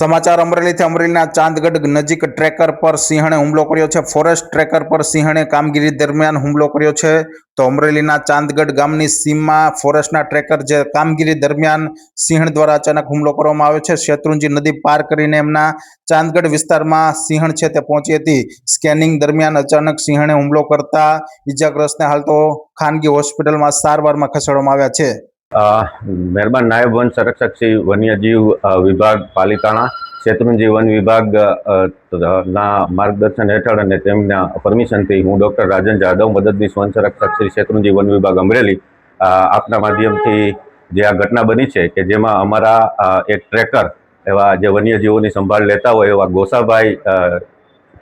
સમાચાર અમરેલીથી અમરેલીના ચાંદગઢ નજીક ટ્રેકર પર સિંહણે હુમલો કર્યો છે। ફોરેસ્ટ ટ્રેકર પર સિંહણે કામગીરી દરમિયાન હુમલો કર્યો છે। તો અમરેલીના ચાંદગઢ ગામની સીમમાં ફોરેસ્ટના ટ્રેકર જે કામગીરી દરમિયાન સિંહણ દ્વારા અચાનક હુમલો કરવામાં આવ્યો છે। શેત્રુંજી નદી પાર કરીને એમના ચાંદગઢ વિસ્તારમાં સિંહણ છે તે પહોંચી હતી। સ્કેનિંગ દરમિયાન અચાનક સિંહણે હુમલો કરતા ઈજાગ્રસ્તને હાલ તો ખાનગી હોસ્પિટલમાં સારવારમાં ખસેડવામાં આવ્યા છે। મહેરબાન નાયબ વન સંરક્ષક શ્રી વન્યજીવ વિભાગ પાલિતાણા શેત્રુંજી વન વિભાગ ના માર્ગદર્શન હેઠળ અને તેમના પરમિશનથી હું ડૉક્ટર રાજન જાદવ મદદનીશ વન સંરક્ષક શ્રી શેત્રુંજી વન વિભાગ અમરેલી આપના માધ્યમથી જે આ ઘટના બની છે કે જેમાં અમારા એક ટ્રેકર એવા જે વન્યજીવોની સંભાળ લેતા હોય એવા ગોસાભાઈ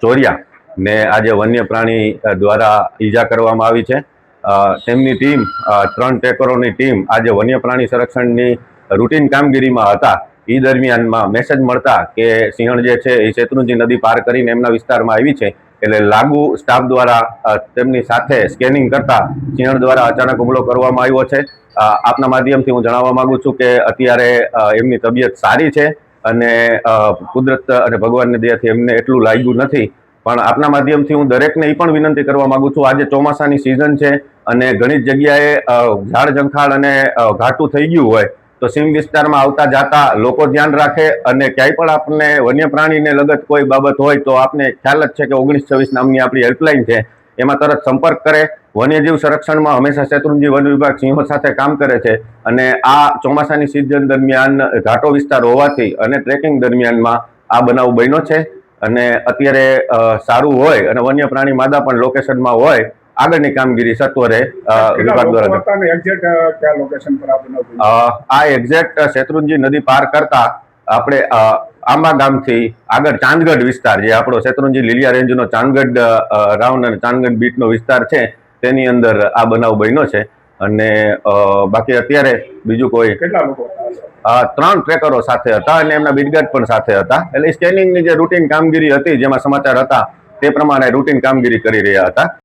ચોરિયા ને આજે વન્ય પ્રાણી દ્વારા ઈજા કરવામાં આવી છે। તેમની ટીમ 3 ટ્રેકરોની ટીમ આજે વન્ય પ્રાણી સંરક્ષણની રૂટીન કામગીરીમાં હતા। એ દરમિયાનમાં મેસેજ મળતા કે સિંહણ જે છે એ શેત્રુંજી નદી પાર કરીને એમના વિસ્તારમાં આવી છે, એટલે લાગુ સ્ટાફ દ્વારા તેમની સાથે સ્કેનિંગ કરતા સિંહણ દ્વારા અચાનક હુમલો કરવામાં આવ્યો છે। આપના માધ્યમથી હું જણાવવા માંગુ છું કે અત્યારે એમની તબિયત સારી છે અને કુદરત અને ભગવાનની દયાથી એમને એટલું લાગ્યું નથી। પણ આપના માધ્યમથી હું દરેકને એ પણ વિનંતી કરવા માંગુ છું, આજે ચોમાસાની સિઝન છે અને ઘણી જગ્યાએ ઝાડ ઝંખાડ અને ઘાટું થઈ ગયું હોય તો સીમ વિસ્તારમાં આવતા જાતા લોકો ધ્યાન રાખે અને ક્યાંય પણ આપણને વન્ય પ્રાણીને લગત કોઈ બાબત હોય તો આપને ખ્યાલ જ છે કે 1926 નામની આપણી હેલ્પલાઇન છે, એમાં તરત સંપર્ક કરે। વન્યજીવ સંરક્ષણમાં હંમેશા શેત્રુંજી વન વિભાગ સિંહો સાથે કામ કરે છે અને આ ચોમાસાની સિઝન દરમિયાન ઘાટો વિસ્તાર હોવાથી અને ટ્રેકિંગ દરમિયાનમાં આ બનાવ બન્યો છે અને અત્યારે સારું હોય અને વન્ય પ્રાણી માદા પણ લોકેશનમાં હોય આગળની કામગીરી સત્વરે વિભાગ દ્વારા આ એક્ઝેક્ટ શેત્રુંજી નદી પાર કરતા આપણે આંબા ગામથી આગળ ચાંદગઢ વિસ્તાર જે આપણો શેત્રુંજી લીલિયા રેન્જનો ચાંદગઢ રાઉન્ડ અને ચાંદગઢ બીટનો વિસ્તાર છે તેની અંદર આ બનાવ બન્યો છે અને બાકી અત્યારે બીજું કોઈ 3 ટ્રેકરો સાથે હતા અને એમના બીટગાર્ડ પણ સાથે હતા। એટલે સ્કેનિંગની જે રૂટીન કામગીરી હતી જેમાં સમાચાર હતા તે પ્રમાણે રૂટીન કામગીરી કરી રહ્યા હતા।